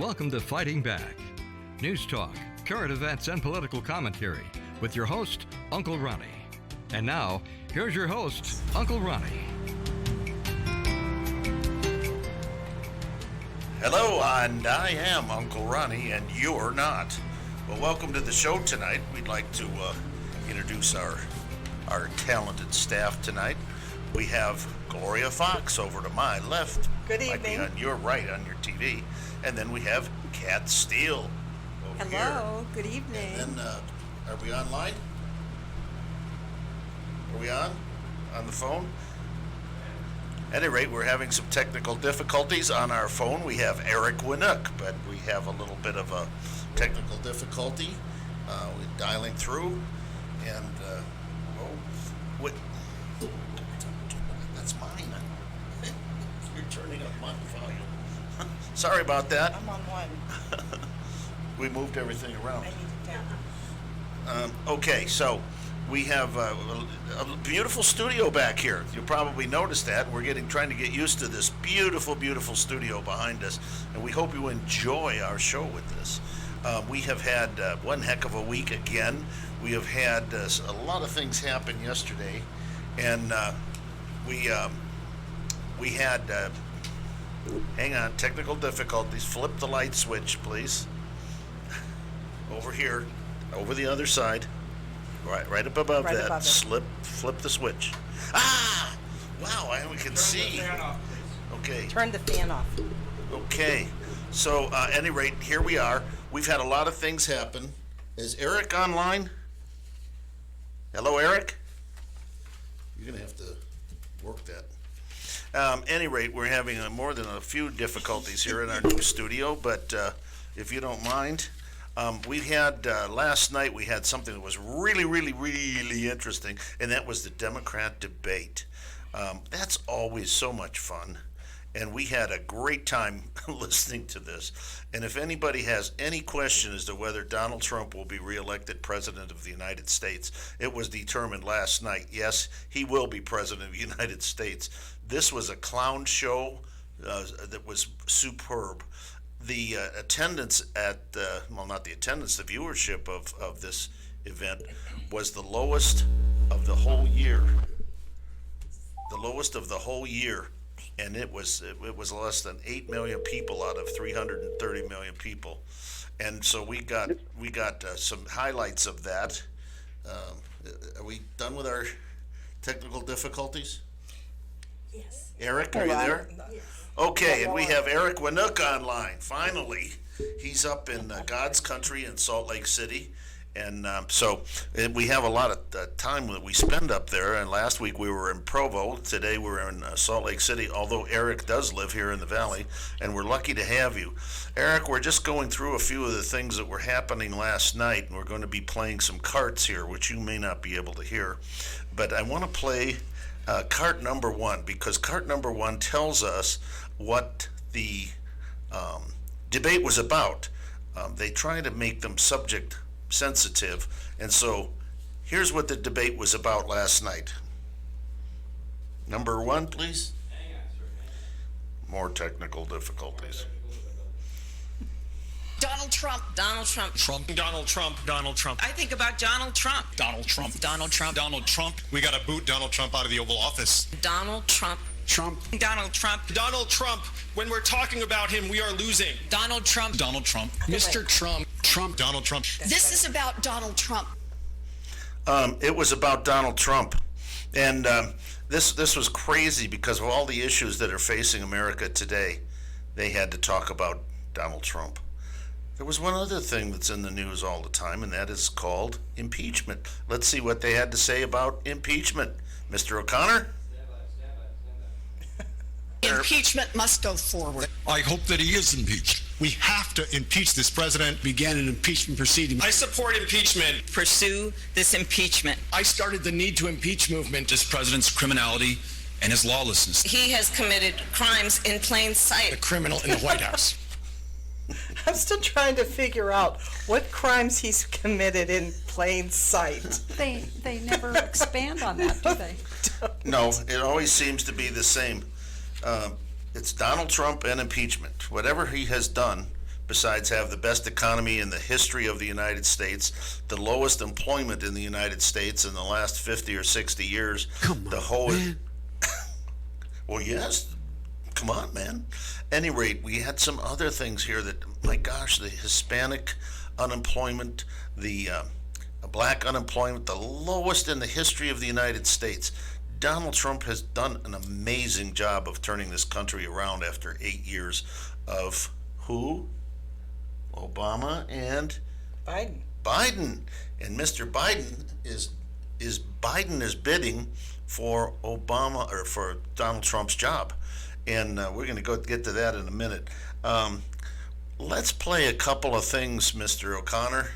Welcome to Fighting Back. News talk, current events, and political commentary with your host, Uncle Ronnie. And now, here's your host, Uncle Ronnie. Hello, and I am Uncle Ronnie, and you're not. Well, welcome to the show tonight. We'd like to introduce our talented staff tonight. We have Gloria Fox over to my left. Good evening. Might be on your right on your TV. And then we have Kat Steele over here. Hello, good evening. And then, are we online? Are we on the phone? At any rate, we're having some technical difficulties on our phone. We have Eric Wnuck, but we have a little bit of a technical difficulty. We're dialing through, and that's mine. You're turning up my volume. Sorry about that. I'm on one. We moved everything around. I need to down. Okay, so we have a beautiful studio back here. You'll probably notice that. We're trying to get used to this beautiful, beautiful studio behind us, and we hope you enjoy our show with this. We have had one heck of a week again. We have had a lot of things happen yesterday, and we had, hang on, technical difficulties. Flip the light switch, please. Over here, over the other side. Right up above Right that. above it. Flip the switch. Ah! Wow, we can see. Turn the fan off, please. Okay. Turn the fan off. Okay. So, at any rate, here we are. We've had a lot of things happen. Is Eric online? Hello, Eric? You're going to have to work that. Any rate, we're having more than a few difficulties here in our new studio, but if you don't mind, we had last night we had something that was really, really, really interesting, and that was the Democrat debate. That's always so much fun, and we had a great time listening to this. And if anybody has any question as to whether Donald Trump will be reelected president of the United States, it was determined last night. Yes, he will be president of the United States. This was a clown show that was superb. The attendance at, not the attendance, the viewership of this event was the lowest of the whole year. The lowest of the whole year. And it was less than 8 million people out of 330 million people. And so we got some highlights of that. Are we done with our technical difficulties? Yes. Eric, are you there? Okay, and we have Eric Wnuck online, finally. He's up in God's country in Salt Lake City. And so we have a lot of time that we spend up there. And last week we were in Provo. Today we're in Salt Lake City, although Eric does live here in the Valley. And we're lucky to have you. Eric, we're just going through a few of the things that were happening last night. And we're going to be playing some carts here, which you may not be able to hear. But I want to play cart number one, because cart number one tells us what the debate was about. They try to make them subject sensitive, and so here's what the debate was about last night. Number one, please. Hang on, sir. More technical difficulties. Donald Trump. Donald Trump. Trump. Donald Trump. Donald Trump. I think about Donald Trump. Donald Trump. Donald Trump. Donald Trump. We got to boot Donald Trump out of the Oval Office. Donald Trump. Trump. Donald Trump. Donald Trump. When we're talking about him, we are losing. Donald Trump. Donald Trump. Mr. Trump. Trump. Donald Trump. This is about Donald Trump. It was about Donald Trump, and this was crazy because of all the issues that are facing America today. They had to talk about Donald Trump. There was one other thing that's in the news all the time, and that is called impeachment. Let's see what they had to say about impeachment. Mr. O'Connor? Impeachment must go forward. I hope that he is impeached. We have to impeach this president. Began an impeachment proceeding. I support impeachment. Pursue this impeachment. I started the need to impeach movement. This president's criminality and his lawlessness. He has committed crimes in plain The sight. criminal in the White House. I'm still trying to figure out what crimes he's committed in plain sight. They never expand on that, do they? No, it always seems to be the same. It's Donald Trump and impeachment. Whatever he has done besides have the best economy in the history of the United States, the lowest employment in the United States in the last 50 or 60 years. Come on, man. Well, yes. Come on, man. Any rate, we had some other things here that, my gosh, the Hispanic unemployment, the black unemployment, the lowest in the history of the United States. Donald Trump has done an amazing job of turning this country around after 8 years of who? Obama and Biden. And Mr. Biden is bidding for Obama or for Donald Trump's job. And we're going to get to that in a minute. Let's play a couple of things, Mr. O'Connor.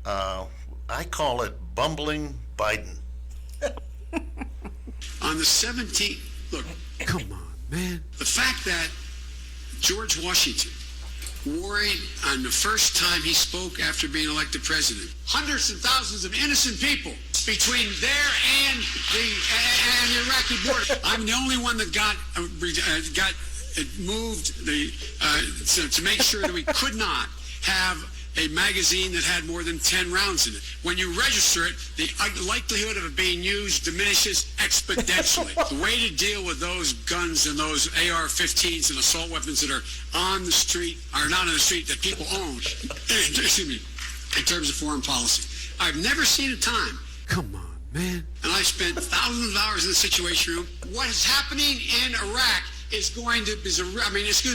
I call it bumbling Biden. On the 17th, look, come on, man. The fact that George Washington worried on the first time he spoke after being elected president, hundreds and thousands of innocent people between there and the Iraqi border. I'm the only one that got moved to make sure that we could not have a magazine that had more than 10 rounds in it. When you register it, the likelihood of it being used diminishes exponentially. The way to deal with those guns and those AR-15s and assault weapons that are on the street, are not on the street, that people own, excuse me, in terms of foreign policy. I've never seen a time. Come on, man. And I spent thousands of hours in the Situation Room. What is happening in Iraq is going to, in Afghanistan,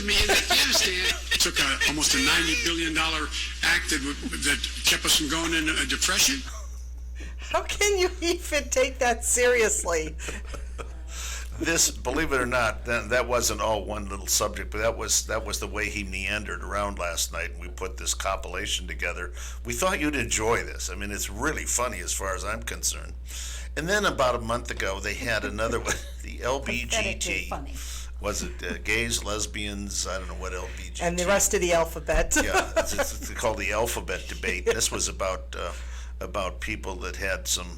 it took almost a $90 billion act that kept us from going into a depression. How can you even take that seriously? This, believe it or not, that wasn't all one little subject, but that was the way he meandered around last night, and we put this compilation together. We thought you'd enjoy this. I mean, it's really funny as far as I'm concerned. And then about a month ago, they had another one, the LBGT. Funny. Was it gays, lesbians? I don't know what LBGT. And the rest of the alphabet. Yeah, it's called the alphabet debate. This was about people that had some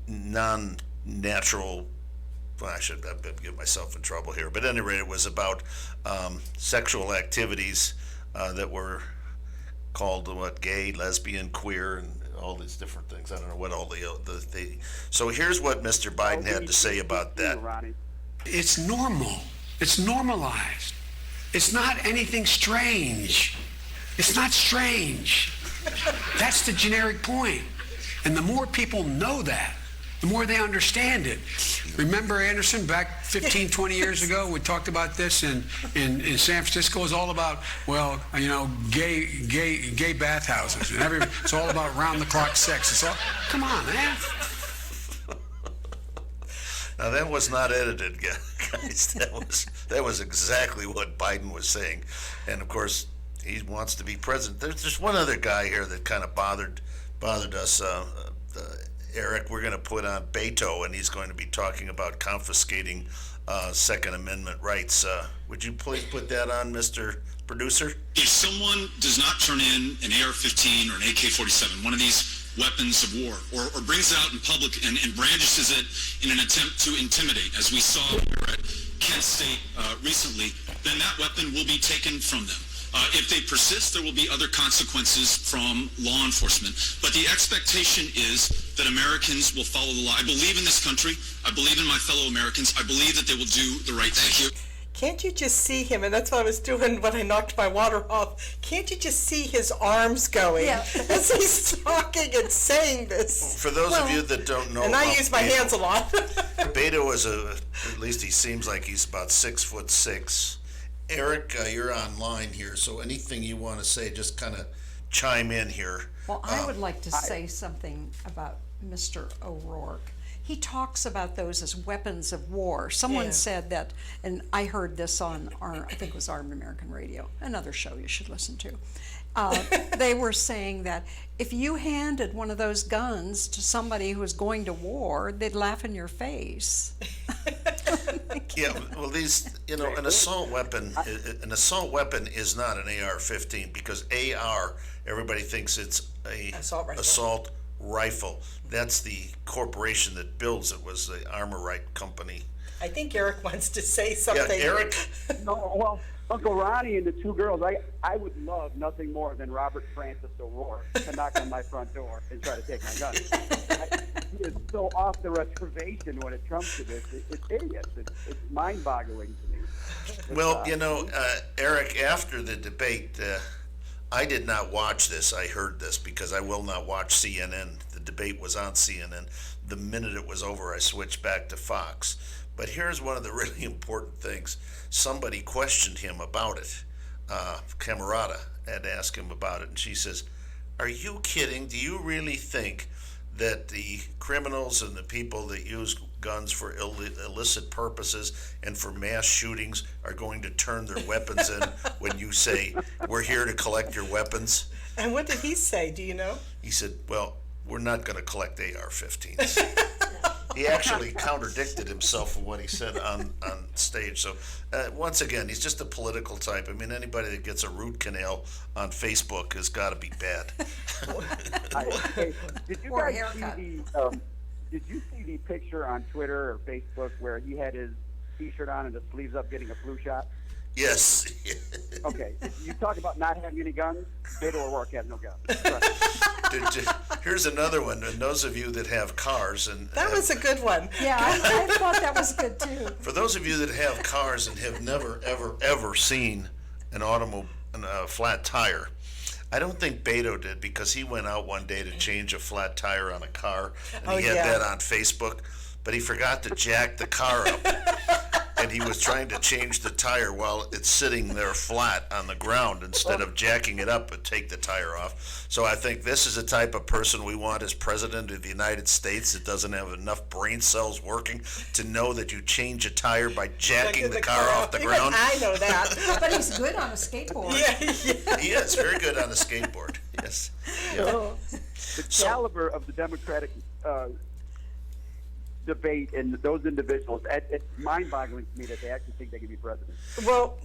non-natural. Well, I should get myself in trouble here, but at any rate, it was about sexual activities that were called gay, lesbian, queer, and all these different things. I don't know what all the So here's what Mr. Biden had to say about that. It's normal. It's normalized. It's not anything strange. It's not strange. That's the generic point. And the more people know that, the more they understand it. Remember, Anderson, back 15, 20 years ago, we talked about this in San Francisco. It was all about, gay bathhouses. And it's all about round-the-clock sex. It's all, come on, man. Now, that was not edited, guys. That was exactly what Biden was saying. And, of course, he wants to be president. There's one other guy here that kind of bothered us, Eric. We're going to put on Beto, and he's going to be talking about confiscating Second Amendment rights. Would you please put that on, Mr. Producer? If someone does not turn in an AR-15 or an AK-47, one of these weapons of war, or brings it out in public and brandishes it in an attempt to intimidate, as we saw here at Kent State recently, then that weapon will be taken from them. If they persist, there will be other consequences from law enforcement. But the expectation is that Americans will follow the law. I believe in this country. I believe in my fellow Americans. I believe that they will do the right thing. Can't you just see him? And that's what I was doing when I knocked my water off. Can't you just see his arms going as he's talking and saying this? For those of you that don't know, and I use my hands a lot. Beto is at least he seems like he's about 6'6". Eric, you're online here, so anything you want to say, just kind of chime in here. Well, I would like to say something about Mr. O'Rourke. He talks about those as weapons of war. Someone said that, and I heard this on I think it was Armed American Radio, another show you should listen to. They were saying that if you handed one of those guns to somebody who was going to war, they'd laugh in your face. Yeah, well, an assault weapon is not an AR-15 because AR, everybody thinks it's a assault rifle. That's the corporation that builds it, was the Armorite Company. I think Eric wants to say something. Yeah, Eric? No, well, Uncle Ronnie and the two girls, I would love nothing more than Robert Francis O'Rourke to knock on my front door and try to take my gun. He is so off the reservation when it comes to this. It's idiots. It's mind-boggling to me. Well, Eric, after the debate, I did not watch this. I heard this because I will not watch CNN. The debate was on CNN. The minute it was over, I switched back to Fox. But here's one of the really important things. Somebody questioned him about it. Camarada had asked him about it, and she says, "Are you kidding? Do you really think that the criminals and the people that use guns for illicit purposes and for mass shootings are going to turn their weapons in when you say, 'We're here to collect your weapons'?" And what did he say? Do you know? He said, "Well, we're not going to collect AR-15s." He actually contradicted himself from what he said on stage. So, once again, he's just a political type. I mean, anybody that gets a root canal on Facebook has got to be bad. Did you guys did you see the picture on Twitter or Facebook where he had his T-shirt on and his sleeves up getting a flu shot? Yes. Okay. You talk about not having any guns. Beto O'Rourke has no guns. Here's another one. And those of you that have cars and that was a good one. Yeah, I thought that was good too. For those of you that have cars and have never, ever seen a flat tire, I don't think Beto did, because he went out one day to change a flat tire on a car, and he had that on Facebook, but he forgot to jack the car up. And he was trying to change the tire while it's sitting there flat on the ground instead of jacking it up and take the tire off. So I think this is the type of person we want as president of the United States that doesn't have enough brain cells working to know that you change a tire by jacking the car off the ground. I know that. But he's good on a skateboard. Yeah. He is very good on a skateboard. Yes. Yeah. The caliber of the Democratic debate and those individuals, it's mind-boggling to me that they actually think they can be president. Well,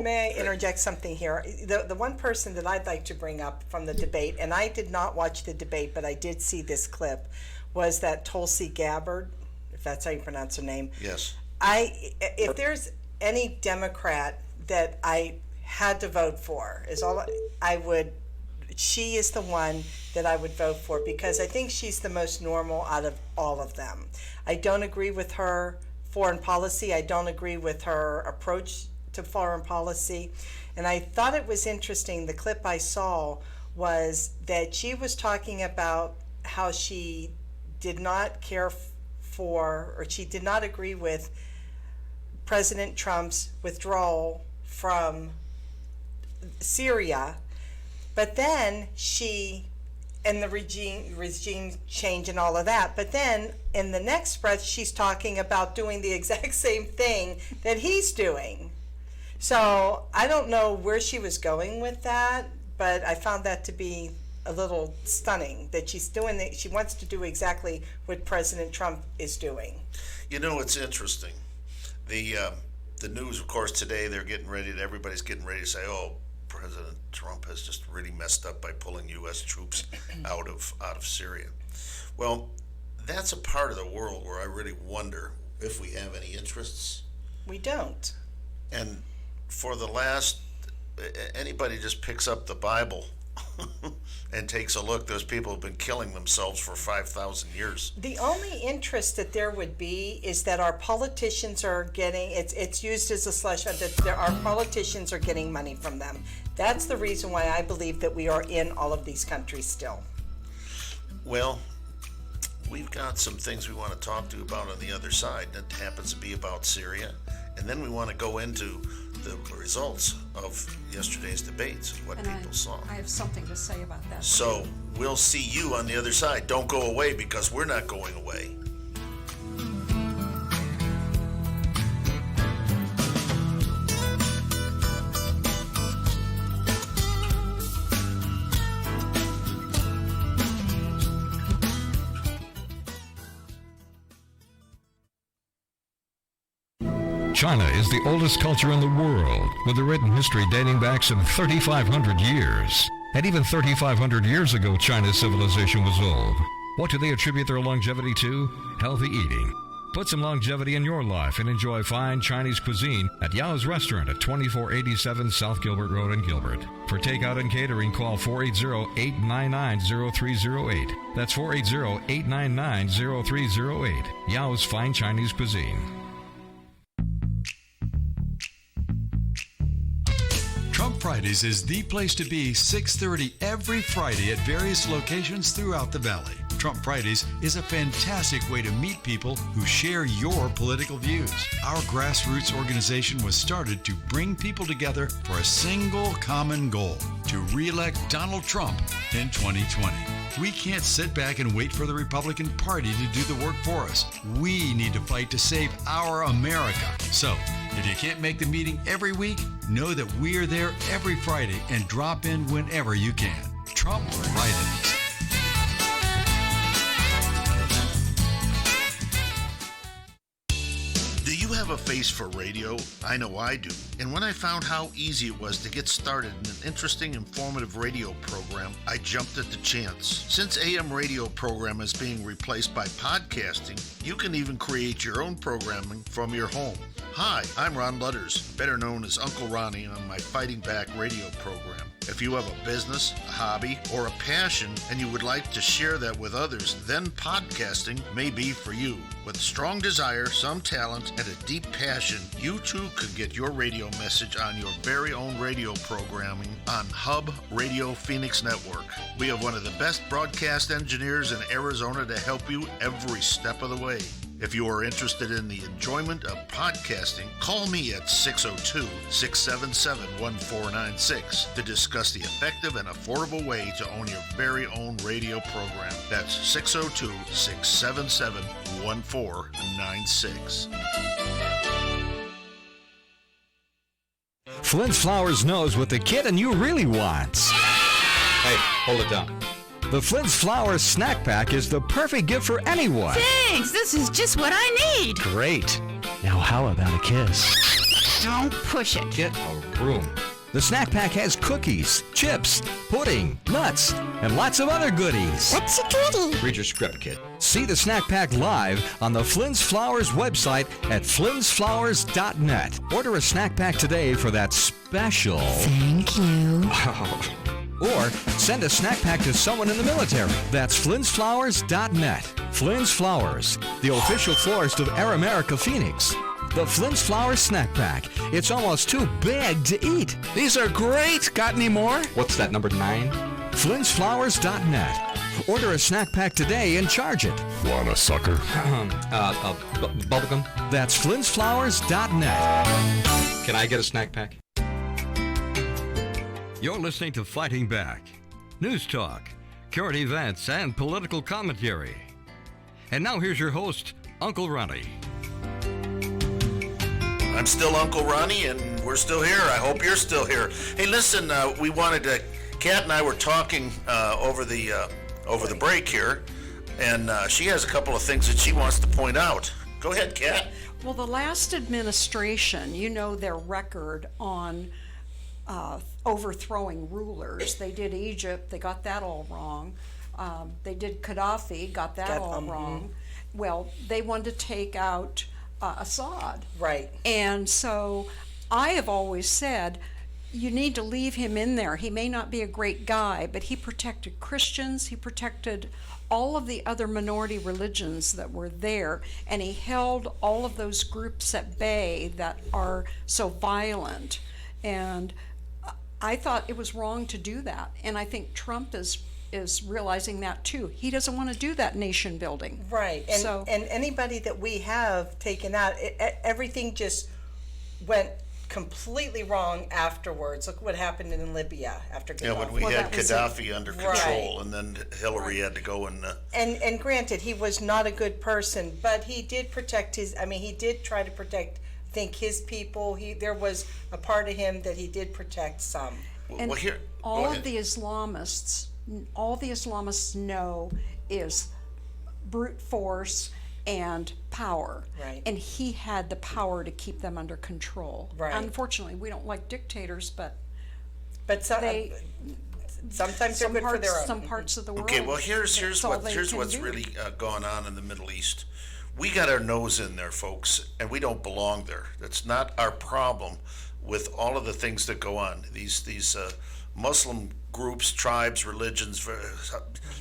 may I interject something here? The one person that I'd like to bring up from the debate, and I did not watch the debate, but I did see this clip, was that Tulsi Gabbard, if that's how you pronounce her name. Yes. If there's any Democrat that I had to vote for, she is the one that I would vote for, because I think she's the most normal out of all of them. I don't agree with her foreign policy. I don't agree with her approach to foreign policy. And I thought it was interesting, the clip I saw was that she was talking about how she did not care for, or she did not agree with President Trump's withdrawal from Syria. But then and the regime change and all of that. But then in the next breath, she's talking about doing the exact same thing that he's doing. So I don't know where she was going with that, but I found that to be a little stunning that she's doing that. She wants to do exactly what President Trump is doing. You know, it's interesting. The news, of course, today everybody's getting ready to say, "Oh, President Trump has just really messed up by pulling U.S. troops out of Syria." Well, that's a part of the world where I really wonder if we have any interests. We don't. And for anybody just picks up the Bible and takes a look, those people have been killing themselves for 5,000 years. The only interest that there would be is that our politicians are getting, it's used as a slush fund, that our politicians are getting money from them. That's the reason why I believe that we are in all of these countries still. Well, we've got some things we want to talk to you about on the other side. That happens to be about Syria. And then we want to go into the results of yesterday's debates and what people saw. I have something to say about that. So we'll see you on the other side. Don't go away, because we're not going away. China is the oldest culture in the world, with a written history dating back some 3,500 years. And even 3,500 years ago, China's civilization was old. What do they attribute their longevity to? Healthy eating. Put some longevity in your life and enjoy fine Chinese cuisine at Yao's Restaurant at 2487 South Gilbert Road in Gilbert. For takeout and catering, call 480-899-0308. That's 480-899-0308. Yao's Fine Chinese Cuisine. Trump Fridays is the place to be 6:30 every Friday at various locations throughout the Valley. Trump Fridays is a fantastic way to meet people who share your political views. Our grassroots organization was started to bring people together for a single common goal, to re-elect Donald Trump in 2020. We can't sit back and wait for the Republican Party to do the work for us. We need to fight to save our America. So, if you can't make the meeting every week, know that we're there every Friday and drop in whenever you can. Trump Fridays. Do you have a face for radio? I know I do. And when I found how easy it was to get started in an interesting, informative radio program, I jumped at the chance. Since AM radio program is being replaced by podcasting, you can even create your own programming from your home. Hi, I'm Ron Lutters, better known as Uncle Ronnie on my Fighting Back radio program. If you have a business, a hobby, or a passion and you would like to share that with others, then podcasting may be for you. With strong desire, some talent, and a deep passion, you too could get your radio message on your very own radio programming on Hub Radio Phoenix Network. We have one of the best broadcast engineers in Arizona to help you every step of the way. If you are interested in the enjoyment of podcasting, call me at 602-677-1496 to discuss the effective and affordable way to own your very own radio program. That's 602-677-1496. Flint's Flowers knows what the kid in you really wants. Hey, hold it down. The Flint's Flowers snack pack is the perfect gift for anyone. Thanks, this is just what I need. Great. Now how about a kiss? Don't push it. Get a room. The snack pack has cookies, chips, pudding, nuts, and lots of other goodies. What's a goodie? Read your script, kid. See the snack pack live on the Flint's Flowers website at flintsflowers.net. Order a snack pack today for that special... Thank you. Or send a snack pack to someone in the military. That's flintsflowers.net. Flint's Flowers, the official florist of Air America Phoenix. The Flint's Flowers snack pack. It's almost too big to eat. These are great. Got any more? What's that, number 9? flintsflowers.net. Order a snack pack today and charge it. Want a sucker? Bubblegum? That's flintsflowers.net. Can I get a snack pack? You're listening to Fighting Back. News talk, current events, and political commentary. And now here's your host, Uncle Ronnie. I'm still Uncle Ronnie, and we're still here. I hope you're still here. Hey, listen, we wanted to... Kat and I were talking over the break here, and she has a couple of things that she wants to point out. Go ahead, Kat. Well, the last administration, you know their record on overthrowing rulers. They did Egypt, they got that all wrong. They did Gaddafi, got that all wrong. Well, they wanted to take out Assad. Right. And so I have always said, you need to leave him in there. He may not be a great guy, but he protected Christians, he protected all of the other minority religions that were there, and he held all of those groups at bay that are so violent. And I thought it was wrong to do that, and I think Trump is realizing that too. He doesn't want to do that nation building. Right, and anybody that we have taken out, everything just went completely wrong afterwards. Look what happened in Libya after Gaddafi. Yeah, when we had Gaddafi under control, and then Hillary had to go and... And granted, he was not a good person, but he did protect he did try to protect, I think, his people. There was a part of him that he did protect some. And all the Islamists know is brute force and power. Right. And he had the power to keep them under control. Right. Unfortunately, we don't like dictators, but sometimes they're good for their own. Some parts of the world. Okay, well, here's what's really gone on in the Middle East. We got our nose in there, folks, and we don't belong there. That's not our problem with all of the things that go on. These Muslim groups, tribes, religions,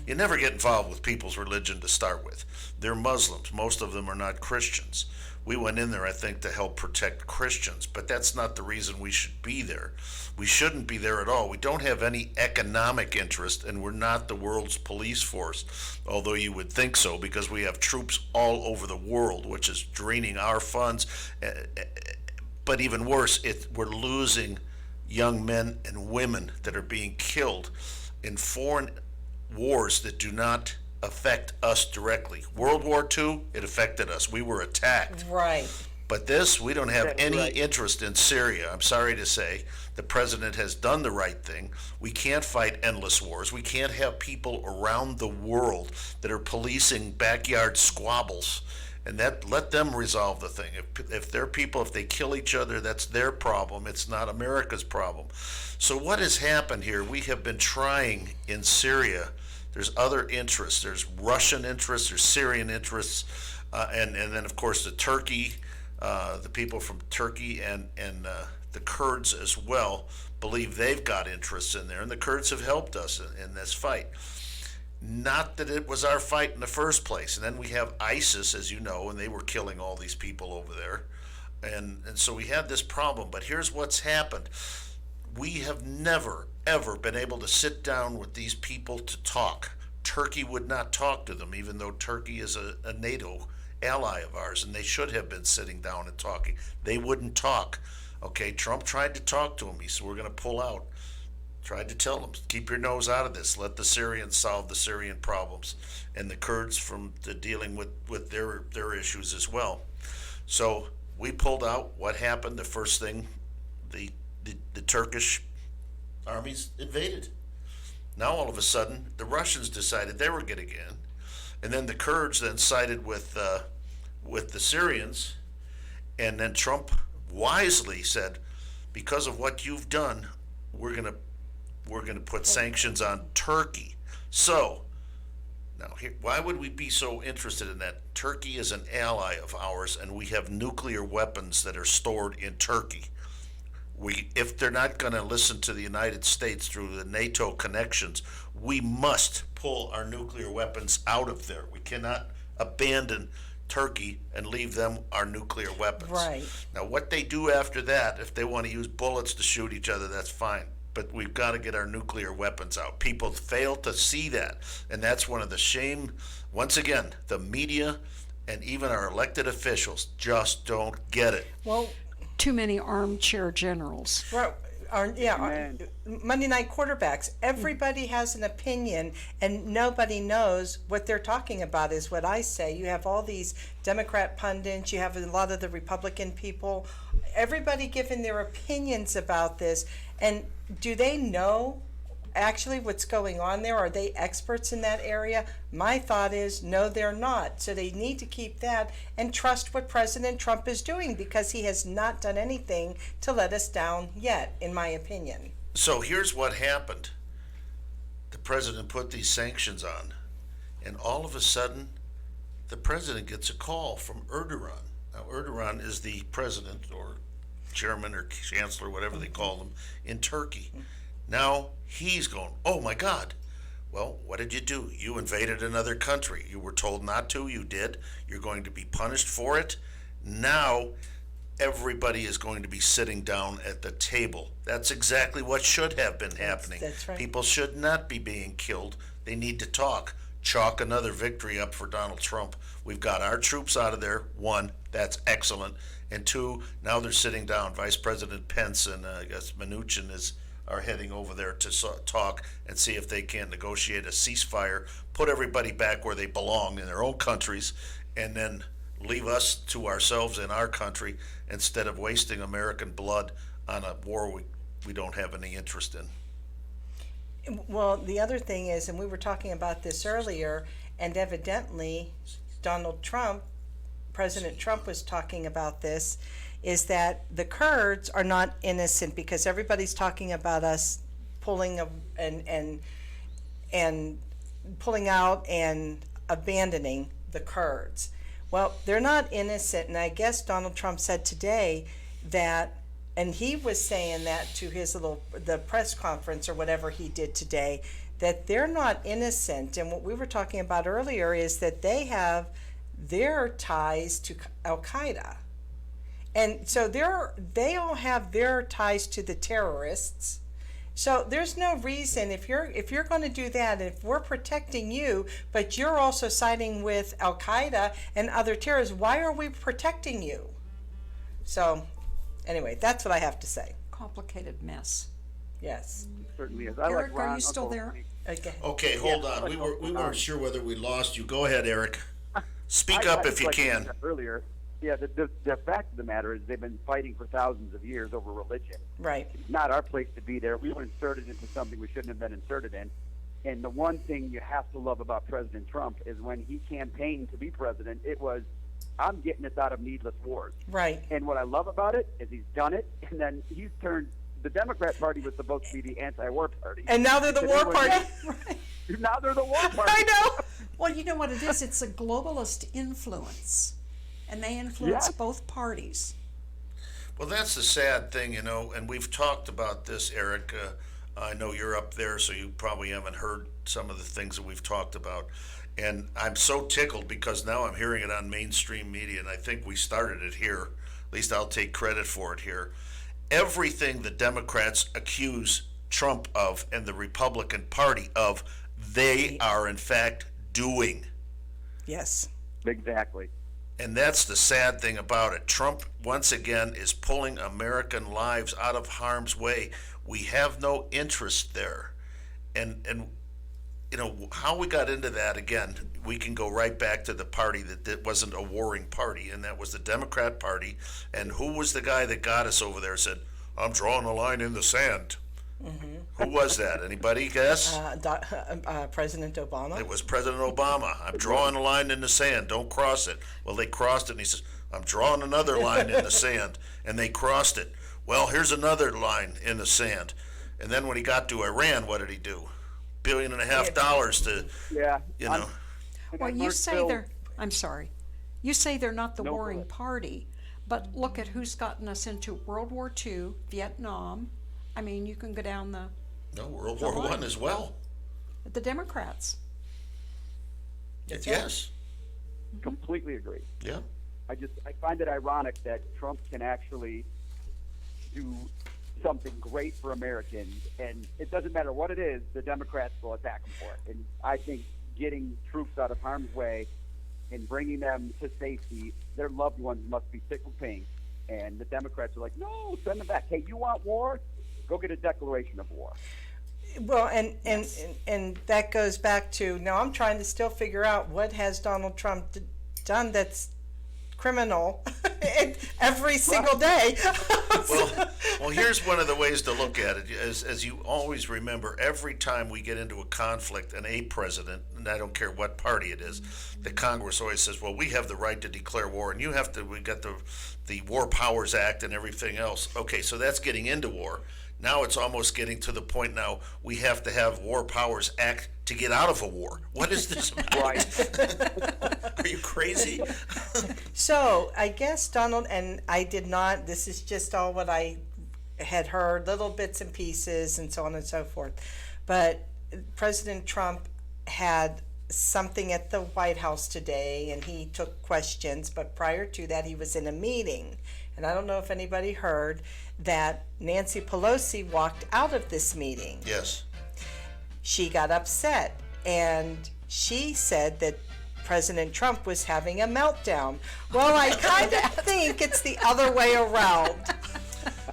you never get involved with people's religion to start with. They're Muslims. Most of them are not Christians. We went in there, I think, to help protect Christians, but that's not the reason we should be there. We shouldn't be there at all. We don't have any economic interest, and we're not the world's police force, although you would think so, because we have troops all over the world, which is draining our funds. But even worse, we're losing young men and women that are being killed in foreign wars that do not affect us directly. World War II, it affected us. We were attacked. Right. But this, we don't have any interest in Syria. I'm sorry to say. The president has done the right thing. We can't fight endless wars. We can't have people around the world that are policing backyard squabbles. And let them resolve the thing. If they're people, if they kill each other, that's their problem. It's not America's problem. So what has happened here? We have been trying in Syria. There's other interests. There's Russian interests. There's Syrian interests. And then, of course, the people from Turkey and the Kurds as well believe they've got interests in there. And the Kurds have helped us in this fight. Not that it was our fight in the first place. And then we have ISIS, as you know, and they were killing all these people over there. And so we had this problem. But here's what's happened. We have never, ever been able to sit down with these people to talk. Turkey would not talk to them, even though Turkey is a NATO ally of ours, and they should have been sitting down and talking. They wouldn't talk. Okay, Trump tried to talk to them. He said, we're going to pull out. Tried to tell them, keep your nose out of this. Let the Syrians solve the Syrian problems, and the Kurds from dealing with their issues as well. So we pulled out. What happened? The first thing, the Turkish armies invaded. Now all of a sudden, the Russians decided they were getting in, and then the Kurds then sided with the Syrians, and then Trump wisely said, because of what you've done, we're gonna put sanctions on Turkey. So now here, why would we be so interested in that? Turkey is an ally of ours, and we have nuclear weapons that are stored in Turkey. If they're not going to listen to the United States through the NATO connections, we must pull our nuclear weapons out of there. We cannot abandon Turkey and leave them our nuclear weapons. Right. Now, what they do after that, if they want to use bullets to shoot each other, that's fine. But we've got to get our nuclear weapons out. People fail to see that. And that's one of the shame. Once again, the media and even our elected officials just don't get it. Well, too many armchair generals. Right. Monday night quarterbacks. Everybody has an opinion, and nobody knows what they're talking about, is what I say. You have all these Democrat pundits, you have a lot of the Republican people, everybody giving their opinions about this. And do they know actually what's going on there? Are they experts in that area? My thought is no, they're not. So they need to keep that and trust what President Trump is doing, because he has not done anything to let us down yet, in my opinion. So here's what happened. The president put these sanctions on, and all of a sudden, the president gets a call from Erdogan. Now, Erdogan is the president or chairman or chancellor, whatever they call them, in Turkey. Now he's going, oh my God. Well, what did you do? You invaded another country. You were told not to. You did. You're going to be punished for it. Now everybody is going to be sitting down at the table. That's exactly what should have been happening. That's right. People should not be being killed. They need to talk. Chalk another victory up for Donald Trump. We've got our troops out of there. One, that's excellent. And two, now they're sitting down. Vice President Pence and I guess Mnuchin are heading over there to talk and see if they can negotiate a ceasefire, put everybody back where they belong in their own countries, and then leave us to ourselves in our country instead of wasting American blood on a war we don't have any interest in. Well, the other thing is, and we were talking about this earlier, and evidently President Trump was talking about this, is that the Kurds are not innocent, because everybody's talking about us pulling pulling out and abandoning the Kurds. Well, they're not innocent, and I guess Donald Trump said today that, and he was saying that to the press conference or whatever he did today, that they're not innocent. And what we were talking about earlier is that they have their ties to Al Qaeda. And so they all have their ties to the terrorists. So there's no reason, if you're going to do that, if we're protecting you, but you're also siding with Al Qaeda and other terrorists, why are we protecting you? So anyway, that's what I have to say. Complicated mess. Yes. Certainly is. Eric, are you still there? Okay, hold on. We weren't sure whether we lost you. Go ahead, Eric. Speak up if you can. Earlier, yeah, the fact of the matter is they've been fighting for thousands of years over religion. Right. It's not our place to be there. We were inserted into something we shouldn't have been inserted in. And the one thing you have to love about President Trump is when he campaigned to be president, it was, I'm getting us out of needless wars. Right. And what I love about it is he's done it, and then he's turned. The Democrat Party was supposed to be the anti-war party. And now they're the war party. Right. Now they're the war party. I know. Well, you know what it is? It's a globalist influence, and they influence both parties. Well, that's the sad thing, and we've talked about this, Eric. I know you're up there, so you probably haven't heard some of the things that we've talked about. And I'm so tickled because now I'm hearing it on mainstream media, and I think we started it here. At least I'll take credit for it here. Everything the Democrats accuse Trump of and the Republican Party of, they are in fact doing. Yes. Exactly. And that's the sad thing about it. Trump, once again, is pulling American lives out of harm's way. We have no interest there. And how we got into that, again, we can go right back to the party that wasn't a warring party, and that was the Democrat Party. And who was the guy that got us over there, said, I'm drawing a line in the sand? Mm-hmm. Who was that? Anybody guess? President Obama. It was President Obama. I'm drawing a line in the sand. Don't cross it. Well, they crossed it, and he says, I'm drawing another line in the sand. And they crossed it. Well, here's another line in the sand. And then when he got to Iran, what did he do? $1.5 billion to, Well, you say they're, I'm sorry, you say they're not the warring party, but look at who's gotten us into World War II, Vietnam. I mean, you can go down World War I as well. The Democrats. Yes. Completely agree. Yeah. I find it ironic that Trump can actually do something great for Americans, and it doesn't matter what it is, the Democrats will attack him for it. And I think getting troops out of harm's way and bringing them to safety, their loved ones must be sick with pain. And the Democrats are like, no, send them back. Hey, you want war? Go get a declaration of war. Well, and that goes back to, now I'm trying to still figure out what has Donald Trump done that's criminal every single day. Well, here's one of the ways to look at it. As you always remember, every time we get into a conflict, and a president, and I don't care what party it is, the Congress always says, well, we have the right to declare war, and we got the War Powers Act and everything else. Okay, so that's getting into war. Now it's almost getting to the point now we have to have War Powers Act to get out of a war. What is this about? Right. Are you crazy? So I guess Donald, and I did not, this is just all what I had heard, little bits and pieces and so on and so forth. But President Trump had something at the White House today, and he took questions, but prior to that he was in a meeting. And I don't know if anybody heard that Nancy Pelosi walked out of this meeting. Yes. She got upset, and she said that President Trump was having a meltdown. Well, I kind of think it's the other way around.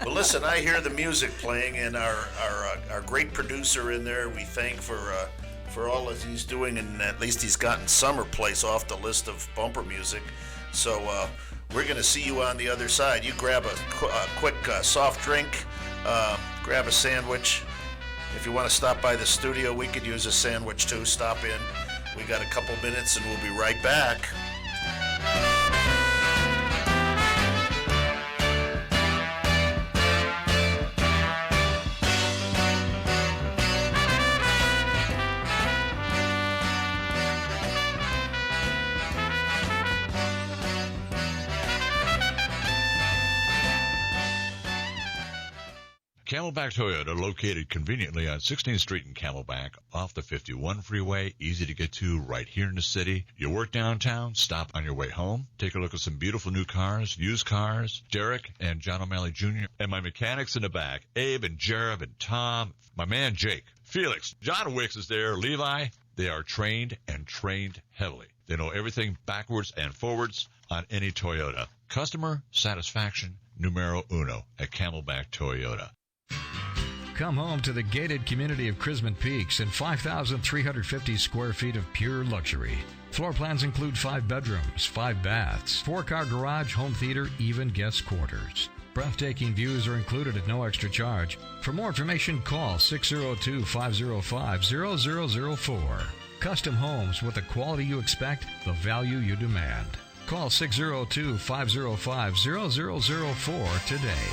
Well, listen, I hear the music playing, and our great producer in there, we thank for all that he's doing, and at least he's gotten Summer Place off the list of bumper music. So we're going to see you on the other side. You grab a quick soft drink, grab a sandwich. If you want to stop by the studio, we could use a sandwich too. Stop in. We got a couple minutes, and we'll be right back. Camelback Toyota, located conveniently on 16th Street in Camelback, off the 51 freeway, easy to get to right here in the city. You work downtown, stop on your way home, take a look at some beautiful new cars, used cars. Derek and John O'Malley Jr. and my mechanics in the back, Abe and Jereb and Tom, my man Jake, Felix, John Wicks is there, Levi. They are trained and trained heavily. They know everything backwards and forwards on any Toyota. Customer satisfaction, numero uno at Camelback Toyota. Come home to the gated community of Crisman Peaks and 5,350 square feet of pure luxury. Floor plans include 5 bedrooms, 5 baths, 4-car garage, home theater, even guest quarters. Breathtaking views are included at no extra charge. For more information, call 602-505-0004. Custom homes with the quality you expect, the value you demand. Call 602-505-0004 today.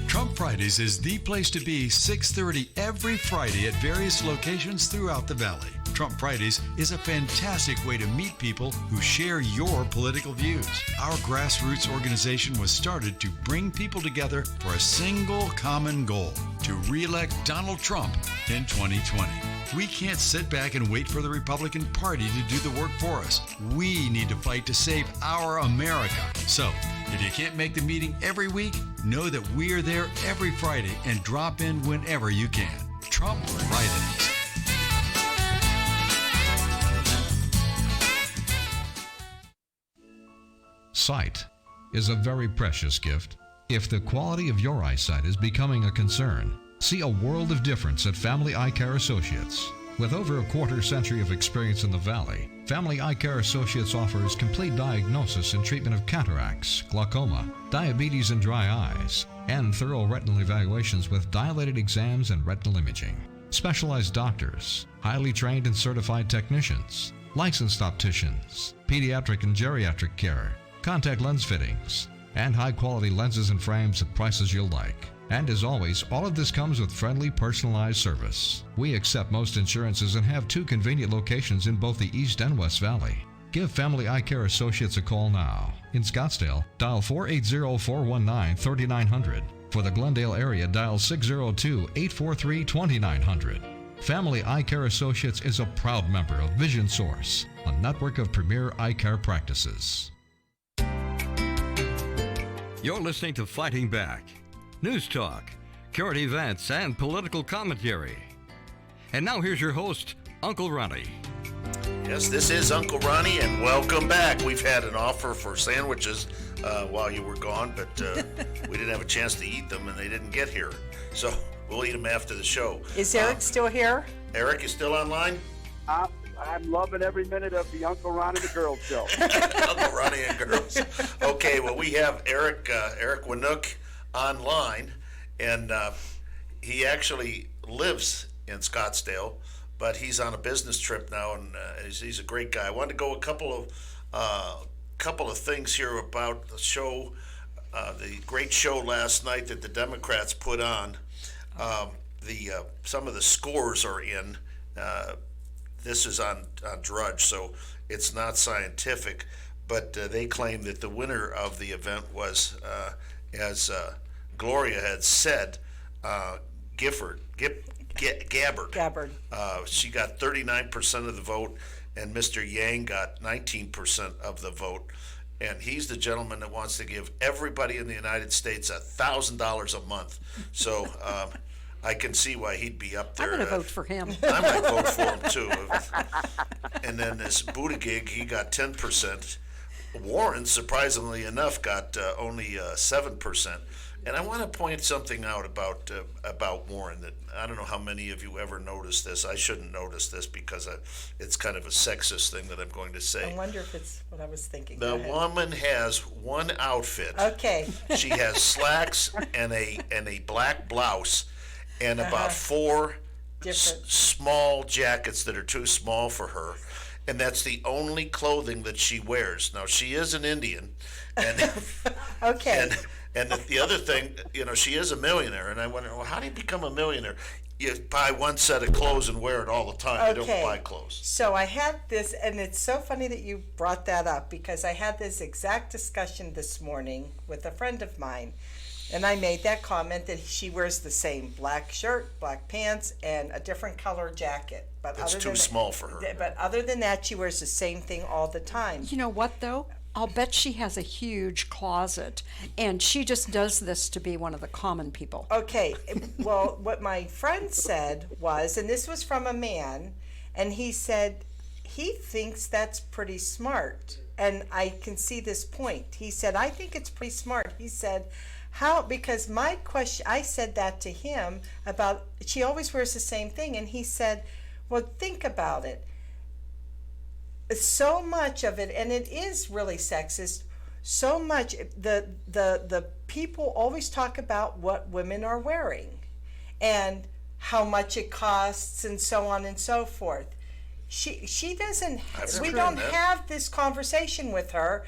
Trump Fridays is the place to be 6:30 every Friday at various locations throughout the Valley. Trump Fridays is a fantastic way to meet people who share your political views. Our grassroots organization was started to bring people together for a single common goal, to re-elect Donald Trump in 2020. We can't sit back and wait for the Republican Party to do the work for us. We need to fight to save our America. So, if you can't make the meeting every week, know that we're there every Friday and drop in whenever you can. Trump Fridays. Sight is a very precious gift. If the quality of your eyesight is becoming a concern, see a world of difference at Family Eye Care Associates. With over a quarter-century of experience in the Valley, Family Eye Care Associates offers complete diagnosis and treatment of cataracts, glaucoma, diabetes and dry eyes, and thorough retinal evaluations with dilated exams and retinal imaging. Specialized doctors, highly trained and certified technicians, licensed opticians, pediatric and geriatric care, contact lens fittings, and high-quality lenses and frames at prices you'll like. And as always, all of this comes with friendly, personalized service. We accept most insurances and have 2 convenient locations in both the East and West Valley. Give Family Eye Care Associates a call now. In Scottsdale, dial 480-419-3900. For the Glendale area, dial 602-843-2900. Family Eye Care Associates is a proud member of Vision Source, a network of premier eye care practices. You're listening to Fighting Back. News talk, current events, and political commentary. And now here's your host, Uncle Ronnie. Yes, this is Uncle Ronnie, and welcome back. We've had an offer for sandwiches while you were gone, but we didn't have a chance to eat them, and they didn't get here. So we'll eat them after the show. Is Eric still here? Eric is still online? I'm loving every minute of the Uncle Ron and the Girls show. Uncle Ronnie and Girls. Okay, well, we have Eric Wnuck online, and he actually lives in Scottsdale, but he's on a business trip now, and he's a great guy. I wanted to go a couple of things here about the show, the great show last night that the Democrats put on. Some of the scores are in. This is on Drudge, so it's not scientific, but they claim that the winner of the event was, as Gloria had said, Gabbard. She got 39% of the vote, and Mr. Yang got 19% of the vote. And he's the gentleman that wants to give everybody in the United States $1,000 a month. So I can see why he'd be up there. I'm going to vote for him. I might vote for him, too. And then this Buttigieg, he got 10%. Warren, surprisingly enough, got only 7%. And I want to point something out about Warren that I don't know how many of you ever noticed this. I shouldn't notice this because it's kind of a sexist thing that I'm going to say. I wonder if it's what I was thinking. The woman has one outfit. Okay. She has slacks and a black blouse and about 4 small jackets that are too small for her. And that's the only clothing that she wears. Now, she is an Indian. And, okay. And the other thing, she is a millionaire. And I wonder, well, how do you become a millionaire? you buy one set of clothes and wear it all the time. You Okay. don't buy clothes. So I had this, and it's so funny that you brought that up because I had this exact discussion this morning with a friend of mine. And I made that comment that she wears the same black shirt, black pants, and a different color jacket. But It's other too than small for her. But other than that, she wears the same thing all the time. You know what, though? I'll bet she has a huge closet, and she just does this to be one of the common people. Okay, well, what my friend said was, and this was from a man, and he said he thinks that's pretty smart. And I can see this point. He said, I think it's pretty smart. He said, how, because my question, I said that to him about, she always wears the same thing. And he said, well, think about it. So much of it, and it is really sexist, so much, the people always talk about what women are wearing and how much it costs and so on and so forth. She doesn't, we don't have this conversation with her.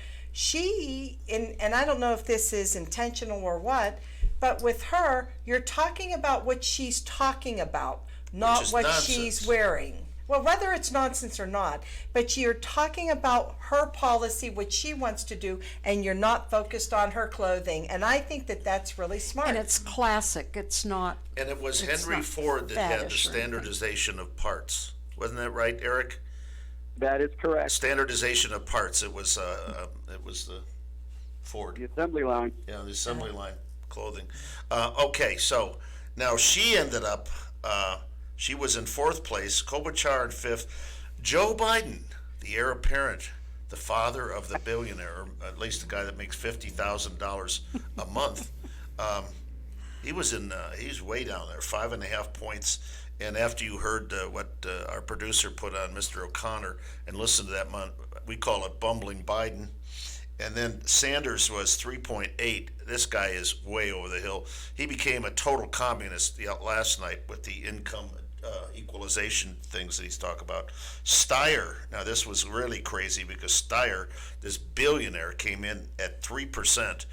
And I don't know if this is intentional or what, but with her, you're talking about what she's talking about, not what she's wearing. Well, whether it's nonsense or not, but you're talking about her policy, what she wants to do, and you're not focused on her clothing. And I think that that's really smart. And it's classic. It's not. And it was Henry Ford that had the standardization of parts. Wasn't that right, Eric? That is correct. Standardization of parts. It was the Ford. The assembly line. Yeah, the assembly line clothing. Okay, so now she ended up. She was in fourth place. Klobuchar in fifth. Joe Biden, the heir apparent, the father of the billionaire, or at least the guy that makes $50,000 a month. He's way down there, 5.5 points. And after you heard what our producer put on Mr. O'Connor and listened to that, we call it bumbling Biden. And then Sanders was 3.8. This guy is way over the hill. He became a total communist last night with the income equalization things that he's talking about. Steyer, now this was really crazy because Steyer, this billionaire, came in at 3%.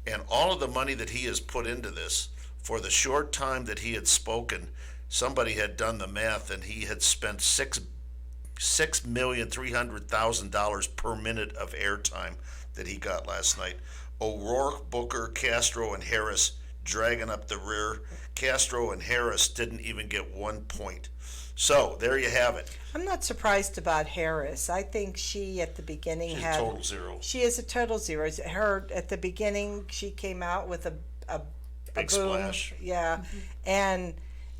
And all of the money that he has put into this, for the short time that he had spoken, somebody had done the math and he had spent $6,300,000 per minute of airtime that he got last night. O'Rourke, Booker, Castro, and Harris dragging up the rear. Castro and Harris didn't even get 1 point. So there you have it. I'm not surprised about Harris. I think she at the beginning She's had a total zero. She is a total zero. Her at the beginning, she came out with a Big boom. splash. Yeah, and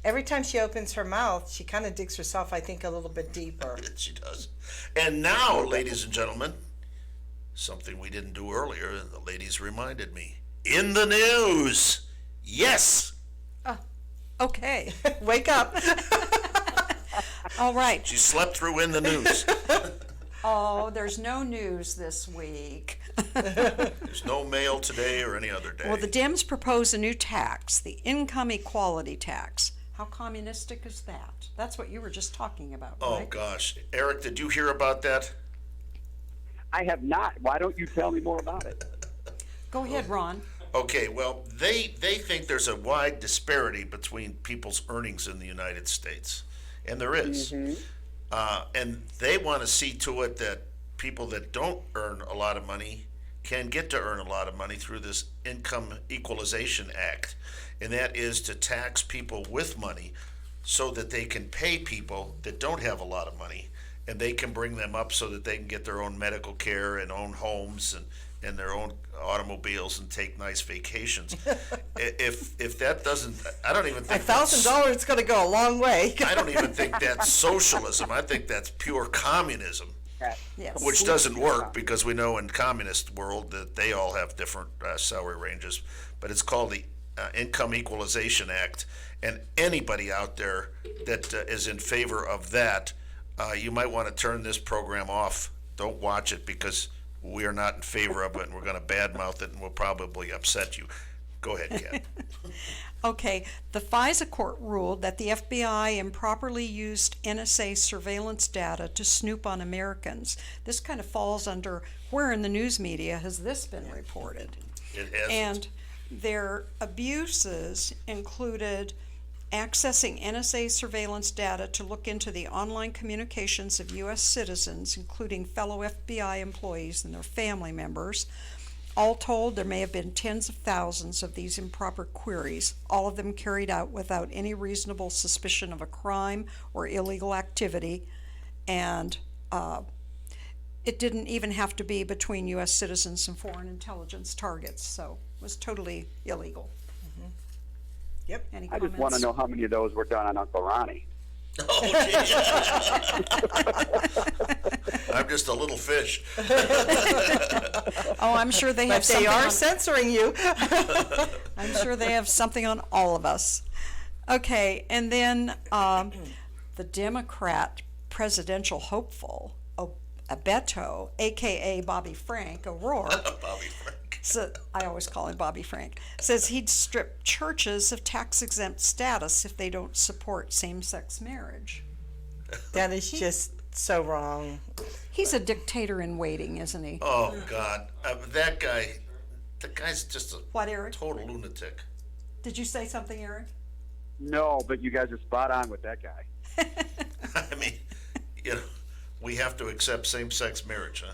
every time she opens her mouth, she kind of digs herself, I think, a little bit deeper. She does. And now, ladies and gentlemen, something we didn't do earlier, and the ladies reminded me. In the news. Yes. Okay. Wake up. All right. She slept through In the News. Oh, there's no news this week. There's no mail today or any other day. Well, the Dems propose a new tax, the income equality tax. How communistic is that? That's what you were just talking about, Oh, right? gosh. Eric, did you hear about that? I have not. Why don't you tell me more about it? Go ahead, Ron. Okay, well, they think there's a wide disparity between people's earnings in the United States. And there is. And they want to see to it that people that don't earn a lot of money can get to earn a lot of money through this Income Equalization Act. And that is to tax people with money so that they can pay people that don't have a lot of money, and they can bring them up so that they can get their own medical care and own homes and their own automobiles and take nice vacations. If that doesn't, I don't even think $1,000 is going to go a long way. I don't even think that's socialism. I think that's pure communism. Yes. Which doesn't work because we know in communist world that they all have different salary ranges. But it's called the Income Equalization Act. And anybody out there that is in favor of that, you might want to turn this program off. Don't watch it because we are not in favor of it, and we're going to badmouth it, and we'll probably upset you. Go ahead, Kat. Okay, the FISA court ruled that the FBI improperly used NSA surveillance data to snoop on Americans. This kind of falls under where in the news media has this been reported? It hasn't. And their abuses included accessing NSA surveillance data to look into the online communications of U.S. citizens, including fellow FBI employees and their family members. All told, there may have been tens of thousands of these improper queries, all of them carried out without any reasonable suspicion of a crime or illegal activity, and it didn't even have to be between U.S. citizens and foreign intelligence targets, so it was totally illegal. Yep. Any I comments? just want to know how many of those were done on Uncle Ronnie. I'm just a little fish. Oh, I'm sure they have But they something are on, censoring you. I'm sure they have something on all of us. Okay, and then the Democrat presidential hopeful, Beto, a.k.a. Bobby Frank O'Rourke, Bobby Frank. so I always call him Bobby Frank, says he'd strip churches of tax-exempt status if they don't support same-sex marriage. That is just so wrong. He's a dictator in waiting, isn't he? Oh, God. That guy's just a What, Eric? total lunatic. Did you say something, Eric? No, but you guys are spot on with that guy. I mean, we have to accept same-sex marriage, huh?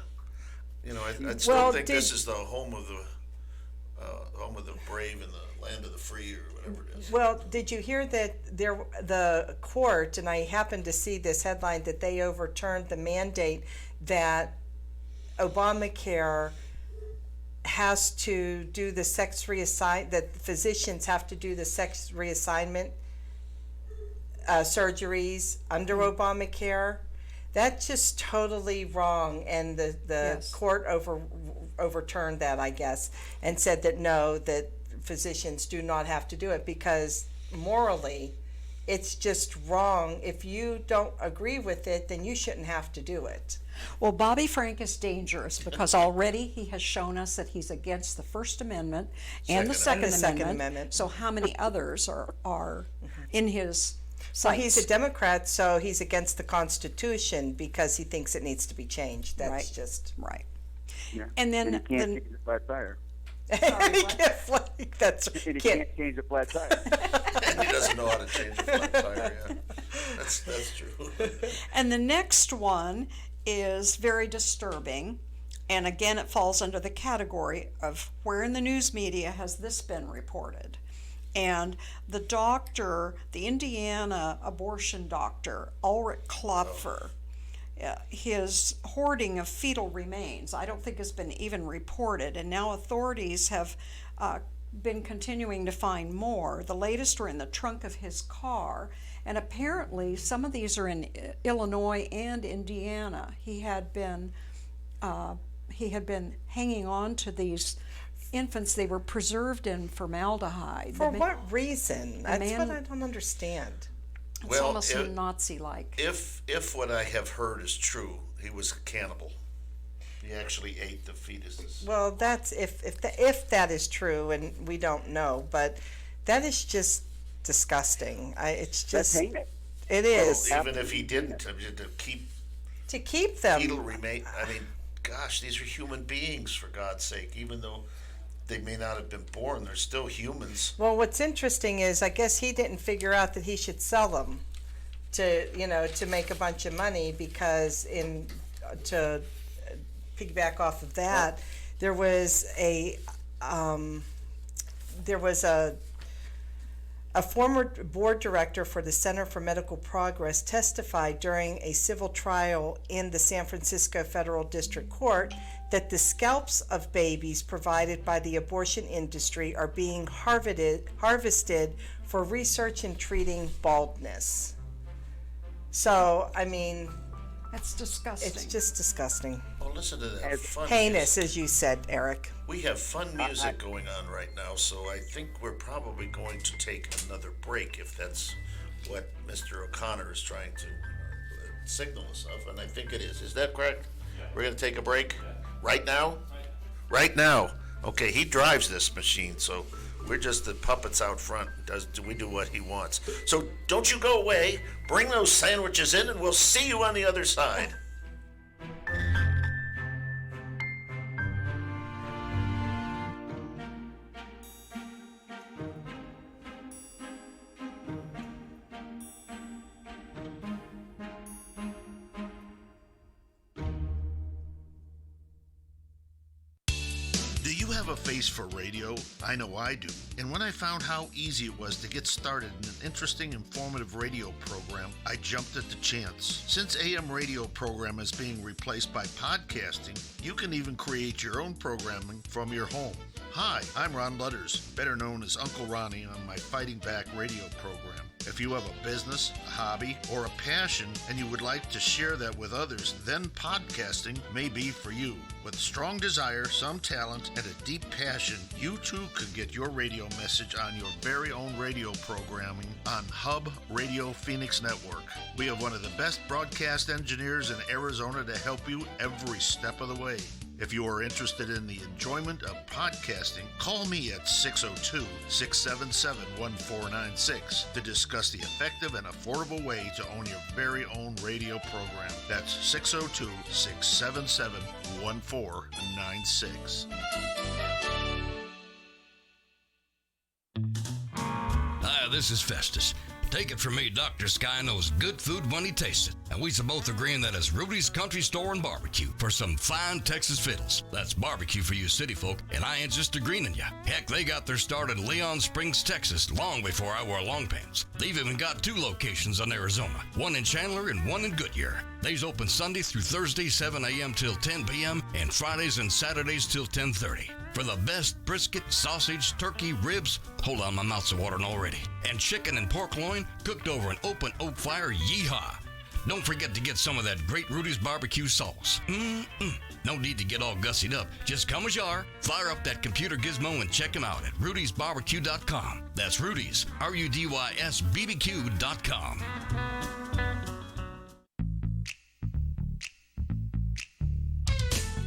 I still think this is the home of the brave and the land of the free, or whatever it is. Well, did you hear that the court, and I happened to see this headline, that they overturned the mandate that Obamacare has to do the sex reassign, that physicians have to do the sex reassignment surgeries under Obamacare? That's just totally wrong, and the Yes. court overturned that, I guess, and said that no, that physicians do not have to do it because morally, it's just wrong. If you don't agree with it, then you shouldn't have to do it. Well, Bobby Frank is dangerous because already he has shown us that he's against the First Amendment and the Second Amendment. So how many others are in his Well, sights? he's a Democrat, so he's against the Constitution because he thinks it needs to be changed. That's Right. just right. Yeah. And then you can't change a flat tire. that's And you can't change a flat tire. And he doesn't know how to change a flat tire, yeah. That's true. And the next one is very disturbing, and again it falls under the category of where in the news media has this been reported. And the doctor, the Indiana abortion doctor, Ulrich Klopfer, his hoarding of fetal remains, I don't think has been even reported, and now authorities have been continuing to find more. The latest are in the trunk of his car, and apparently some of these are in Illinois and Indiana. He had been hanging on to these infants. They were preserved in formaldehyde. for what reason? That's what I don't understand. It's Well, almost Nazi-like. If what I have heard is true, he was a cannibal. He actually ate the fetuses. Well, that's if that is true, and we don't know, but that is just disgusting. It's just That's heinous. it is Well, even if he didn't, to keep them. fetal remain. I mean, gosh, these are human beings, for God's sake. Even though they may not have been born, they're still humans. Well, what's interesting is I guess he didn't figure out that he should sell them to make a bunch of money, because to piggyback off of that, there was a former board director for the Center for Medical Progress testified during a civil trial in the San Francisco Federal District Court that the scalps of babies provided by the abortion industry are being harvested for research in treating baldness. So, I mean, That's disgusting. it's just disgusting. Well, listen to that. Fun Heinous, as you said, Eric. We have fun music going on right now, so I think we're probably going to take another break, if that's what Mr. O'Connor is trying to signal us of, and I think it is. Is that correct? We're going to take a break? Right now? Right now. Okay, he drives this machine, so we're just the puppets out front. We do what he wants. So don't you go away. Bring those sandwiches in, and we'll see you on the other side. have a face for radio? I know I do. And when I found how easy it was to get started in an interesting, informative radio program, I jumped at the chance. Since AM radio program is being replaced by podcasting, you can even create your own programming from your home. Hi, I'm Ron Lutters, better known as Uncle Ronnie on my Fighting Back radio program. If you have a business, a hobby, or a passion and you would like to share that with others, then podcasting may be for you. With strong desire, some talent, and a deep passion, you too could get your radio message on your very own radio programming on Hub Radio Phoenix Network. We have one of the best broadcast engineers in Arizona to help you every step of the way. If you are interested in the enjoyment of podcasting, call me at 602-677-1496 to discuss the effective and affordable way to own your very own radio program. That's 602-677-1496. Hi, this is Festus. Take it from me, Dr. Sky knows good food when he tastes it. And we's both agreeing that it's Rudy's Country Store and Barbecue for some fine Texas fiddles. That's barbecue for you city folk, and I ain't just agreeing ya. Heck, they got their start in Leon Springs, Texas, long before I wore long pants. They've even got 2 locations in Arizona, one in Chandler and one in Goodyear. They's open Sunday through Thursday, 7 a.m. till 10 p.m., and Fridays and Saturdays till 10:30. For the best brisket, sausage, turkey, ribs, hold on, my mouth's watering already, and chicken and pork loin cooked over an open oak fire, yeehaw. Don't forget to get some of that great Rudy's barbecue sauce. No need to get all gussied up. Just come as you are, fire up that computer gizmo and check them out at rudysbarbecue.com. That's Rudy's, RUDYS BBQ.com.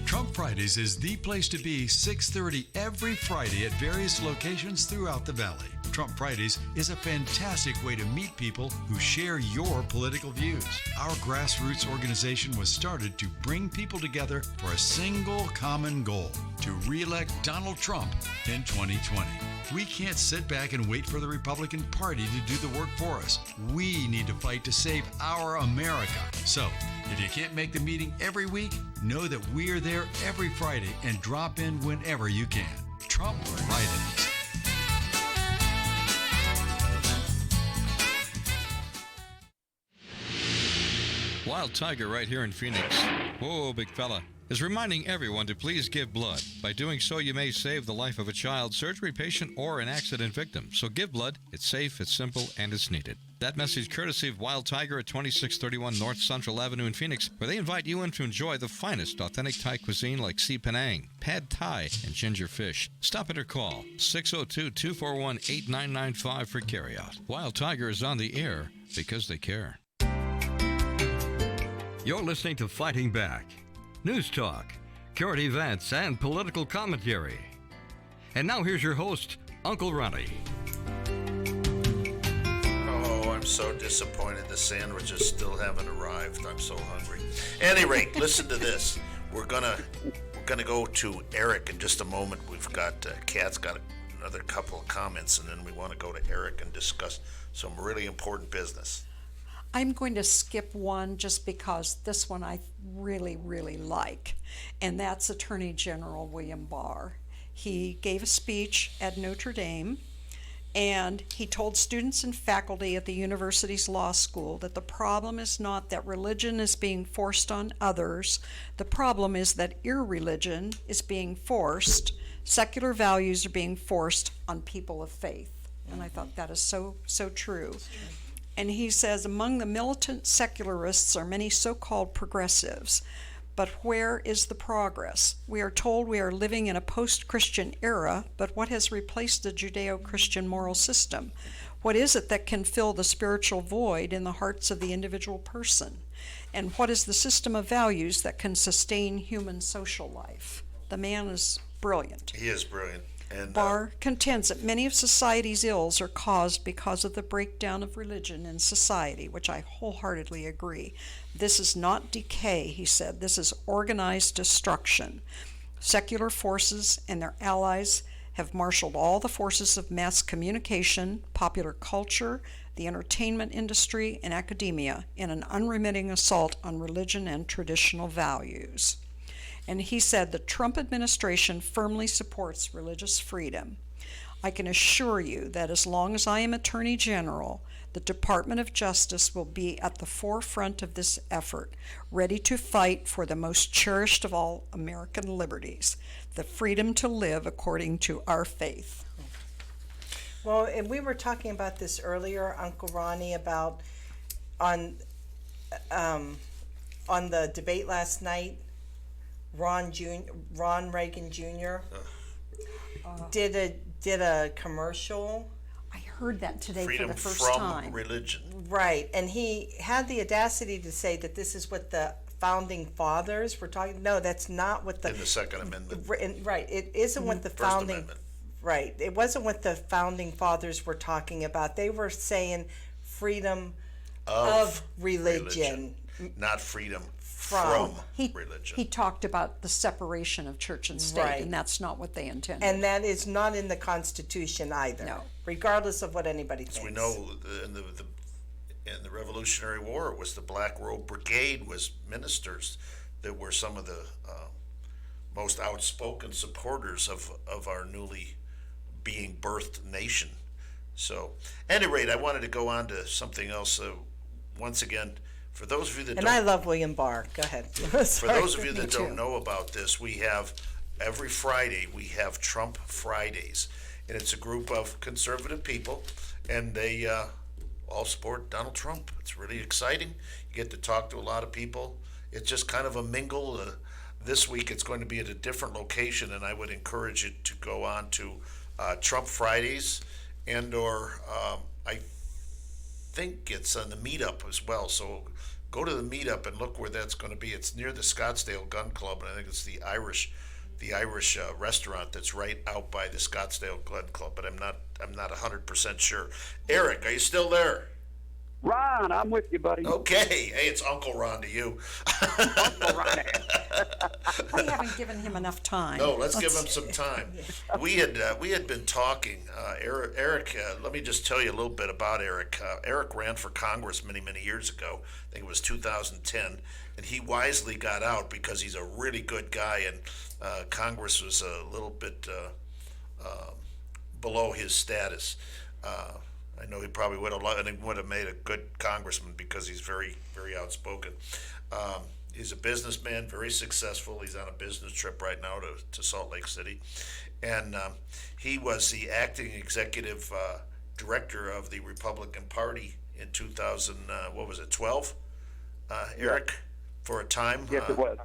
Trump Fridays is the place to be 6:30 every Friday at various locations throughout the Valley. Trump Fridays is a fantastic way to meet people who share your political views. Our grassroots organization was started to bring people together for a single common goal, to re-elect Donald Trump in 2020. We can't sit back and wait for the Republican Party to do the work for us. We need to fight to save our America. So, if you can't make the meeting every week, know that we're there every Friday and drop in whenever you can. Trump Fridays. Wild Tiger right here in Phoenix. Whoa, big fella. Is reminding everyone to please give blood. By doing so, you may save the life of a child, surgery patient, or an accident victim. So give blood. It's safe, it's simple, and it's needed. That message courtesy of Wild Tiger at 2631 North Central Avenue in Phoenix, where they invite you in to enjoy the finest authentic Thai cuisine like Si Penang, Pad Thai, and ginger fish. Stop it or call 602-241-8995 for carryout. Wild Tiger is on the air because they care. You're listening to Fighting Back. News talk, current events, and political commentary. And now here's your host, Uncle Ronnie. Oh, I'm so disappointed the sandwiches still haven't arrived. I'm so hungry. At any rate, listen to this. We're gonna go to Eric in just a moment. We've got Kat's got another couple of comments, and then we want to go to Eric and discuss some really important business. I'm going to skip one just because this one I really, really like, and that's Attorney General William Barr. He gave a speech at Notre Dame, and he told students and faculty at the university's law school that the problem is not that religion is being forced on others. The problem is that irreligion is being forced. Secular values are being forced on people of faith. And I thought that is so true. And he says, among the militant secularists are many so-called progressives. But where is the progress? We are told we are living in a post-Christian era, but what has replaced the Judeo-Christian moral system? What is it that can fill the spiritual void in the hearts of the individual person? And what is the system of values that can sustain human social life? The man is brilliant. He is brilliant. And, Barr contends that many of society's ills are caused because of the breakdown of religion in society, which I wholeheartedly agree. This is not decay, he said. This is organized destruction. Secular forces and their allies have marshaled all the forces of mass communication, popular culture, the entertainment industry, and academia in an unremitting assault on religion and traditional values. And he said the Trump administration firmly supports religious freedom. I can assure you that as long as I am Attorney General, the Department of Justice will be at the forefront of this effort, ready to fight for the most cherished of all American liberties, the freedom to live according to our faith. Well, and we were talking about this earlier, Uncle Ronnie, about on the debate last night, Ron Reagan Jr. did a commercial. I heard that today Freedom for the first from time. religion. Right, and he had the audacity to say that this is what the founding fathers were talking. No, that's not what the In the Second Amendment. Right, it isn't what the First founding. Amendment. Right, it wasn't what the founding fathers were talking about. They were saying freedom of religion. Not freedom from religion. He talked about the separation of church and state, Right. and that's not what they intended. And that is not in the Constitution either. No. Regardless of what anybody thinks. As we know, in the Revolutionary War, it was the Black Robe Brigade, was ministers that were some of the most outspoken supporters of our newly being birthed nation. So, at any rate, I wanted to go on to something else. Once again, for those of you that And don't, I love William Barr. Go ahead. for those of you that don't know about this, we have every Friday we have Trump Fridays, and it's a group of conservative people, and they all support Donald Trump. It's really exciting. You get to talk to a lot of people. It's just kind of a mingle. This week it's going to be at a different location, and I would encourage you to go on to Trump Fridays, and or I think it's on the meetup as well. So go to the meetup and look where that's going to be. It's near the Scottsdale Gun Club, and I think it's the Irish restaurant that's right out by the Scottsdale Gun Club. But I'm not 100% sure. Eric, are you still there? Ron, I'm with you, buddy. Okay. Hey, it's Uncle Ron to you. Uncle Ron. We haven't given him enough time. No, let's give him some time. We had been talking. Eric, let me just tell you a little bit about Eric. Eric ran for Congress many years ago. I think it was 2010, and he wisely got out because he's a really good guy, and Congress was a little bit below his status. I know he probably would have made a good congressman because he's very outspoken. He's a businessman, very successful. He's on a business trip right now to Salt Lake City. And he was the acting executive director of the Republican Party in 2012, Eric, for a time. Yes, it was.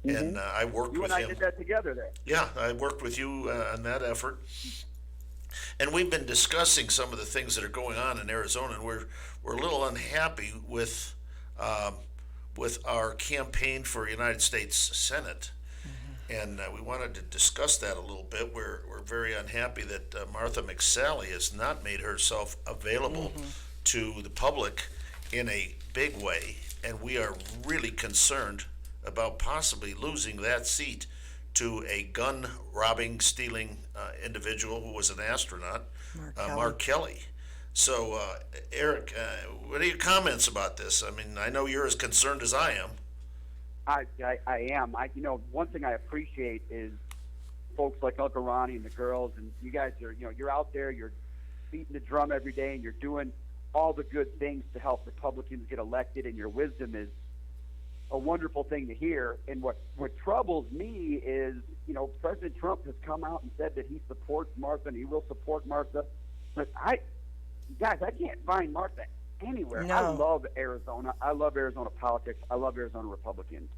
And I worked with him. You and I did that together there. Yeah, I worked with you on that effort. And we've been discussing some of the things that are going on in Arizona, and we're a little unhappy with our campaign for United States Senate, and we wanted to discuss that a little bit. We're very unhappy that Matha McSally has not made herself available to the public in a big way, and we are really concerned about possibly losing that seat to a gun-robbing, stealing individual who was an astronaut, Mark Kelly. So, Eric, what are your comments about this? I mean, I know you're as concerned as I am. I am. One thing I appreciate is folks like Uncle Ronnie and the girls, and you guys are, you're out there, you're beating the drum every day, and you're doing all the good things to help Republicans get elected, and your wisdom is a wonderful thing to hear. And what troubles me is, President Trump has come out and said that he supports Martha and he will support Martha. But I can't find Martha anywhere. No. I love Arizona. I love Arizona politics. I love Arizona Republicans.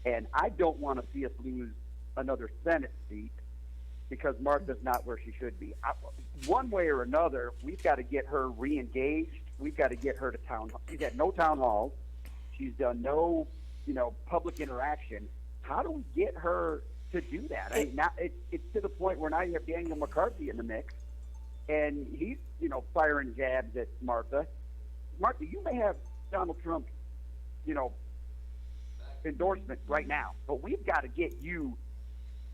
And I don't want to see us lose another Senate seat because Martha's not where she should be. One way or another, we've got to get her re-engaged. We've got to get her to town hall. She's had no town halls. She's done no, public interaction. How do we get her to do that? I mean, now it's to the point where now you have Daniel McCarthy in the mix, and he's, firing jabs at Martha. Martha, you may have Donald Trump's, endorsement right now, but we've got to get you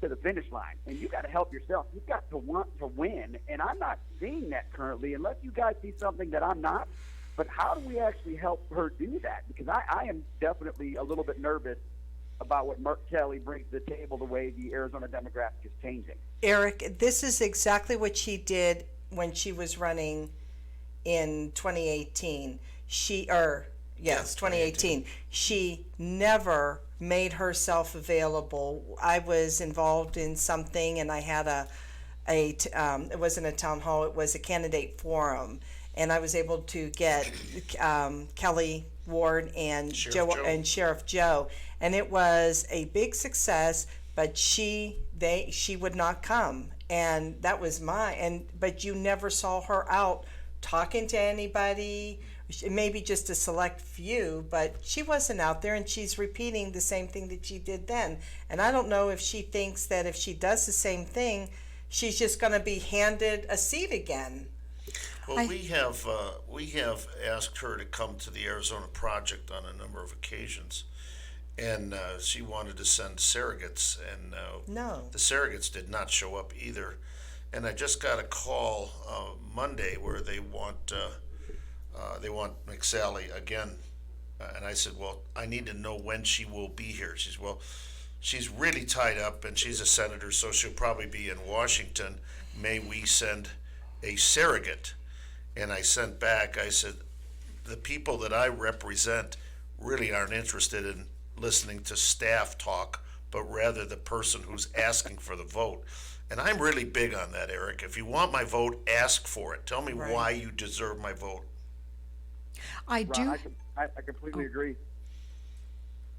to the finish line, and you got to help yourself. You've got to want to win, and I'm not seeing that currently, unless you guys see something that I'm not. But how do we actually help her do that? Because I am definitely a little bit nervous about what Kelly brings to the table, the way the Arizona demographic is changing. Eric, this is exactly what she did when she was running in 2018. 2018. She never made herself available. I was involved in something, and I had it wasn't a town hall, it was a candidate forum, and I was able to get Kelly Ward and Sheriff Joe, and it was a big success. But she would not come, and that was but you never saw her out talking to anybody. Maybe just a select few, but she wasn't out there, and she's repeating the same thing that she did then. And I don't know if she thinks that if she does the same thing, she's just going to be handed a seat again. Well, we have asked her to come to the Arizona Project on a number of occasions, and she wanted to send surrogates, and no, the surrogates did not show up either. And I just got a call Monday where they want McSally again, and I said, well, I need to know when she will be here. She said, well, she's really tied up, and she's a senator, so she'll probably be in Washington. May we send a surrogate? And I sent back, I said, the people that I represent really aren't interested in listening to staff talk, but rather the person who's asking for the vote. And I'm really big on that, Eric. If you want my vote, ask for it. Tell me why you deserve my vote. I completely agree.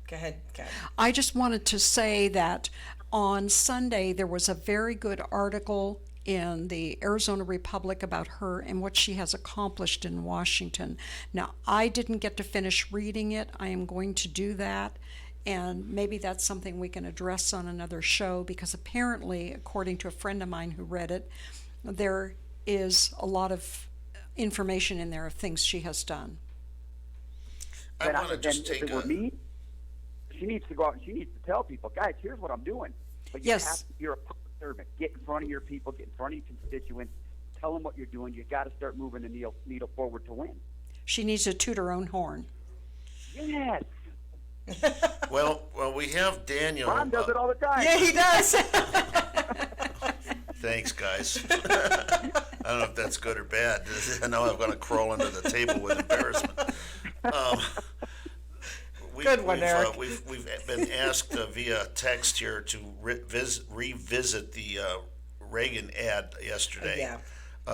Go ahead, Kat. I just wanted to say that on Sunday there was a very good article in the Arizona Republic about her and what she has accomplished in Washington. Now, I didn't get to finish reading it. I am going to do that, and maybe that's something we can address on another show, because apparently, according to a friend of mine who read it, there is a lot of information in there of things she has done. I want to just take she needs to go out and she needs to tell people, guys, here's what I'm doing. But you're a public servant. Get in front of your people, get in front of your constituents, tell them what you're doing. You got to start moving the needle forward to win. She needs to toot her own horn. Yes. Well, we have Daniel. Ron does it all the time. Yeah, he does. Thanks, guys. I don't know if that's good or bad. I know I'm going to crawl under the table with embarrassment. Good one, Eric. We've been asked via text here to revisit the Reagan ad yesterday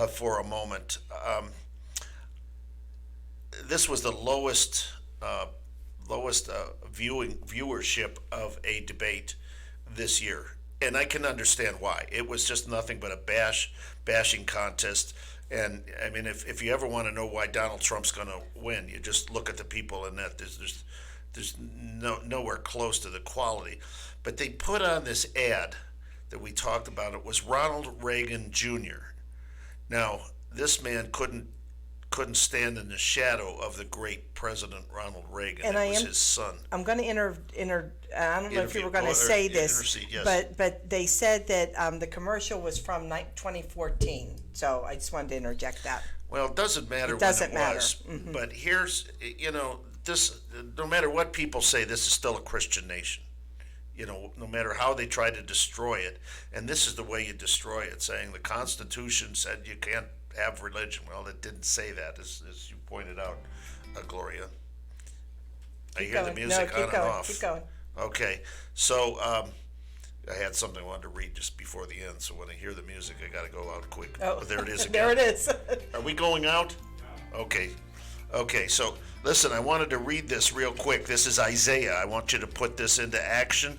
for a moment. This was the lowest viewership of a debate this year, and I can understand why. It was just nothing but a bashing contest. And I mean, if you ever want to know why Donald Trump's going to win, you just look at the people, and that there's nowhere close to the quality. But they put on this ad that we talked about. It was Ronald Reagan Jr. Now, this man couldn't stand in the shadow of the great President Ronald Reagan. And it was his son. I'm going to I don't know if you were going to say this, but they said that the commercial was from 2014. So I just wanted to interject that. Well, it doesn't matter when it was. Mm-hmm. But here's, this, no matter what people say, this is still a Christian nation. No matter how they try to destroy it. And this is the way you destroy it, saying the Constitution said you can't have religion. Well, it didn't say that, as you pointed out, Gloria. I hear the music on and off. Keep going. Okay, so I had something I wanted to read just before the end, so when I hear the music, I got to go out quick. Oh, there it is again. There it is. Are we going out? Okay, so listen, I wanted to read this real quick. This is Isaiah. I want you to put this into action.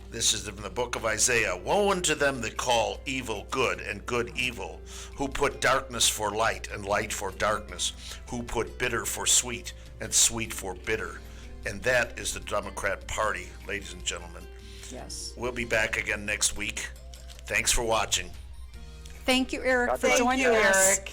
This is from the book of Isaiah. Woe unto them that call evil good and good evil, who put darkness for light and light for darkness, who put bitter for sweet and sweet for bitter. And that is the Democrat Party, ladies and gentlemen. Yes. We'll be back again next week. Thanks for watching. Thank you, Eric, for joining us. Eric.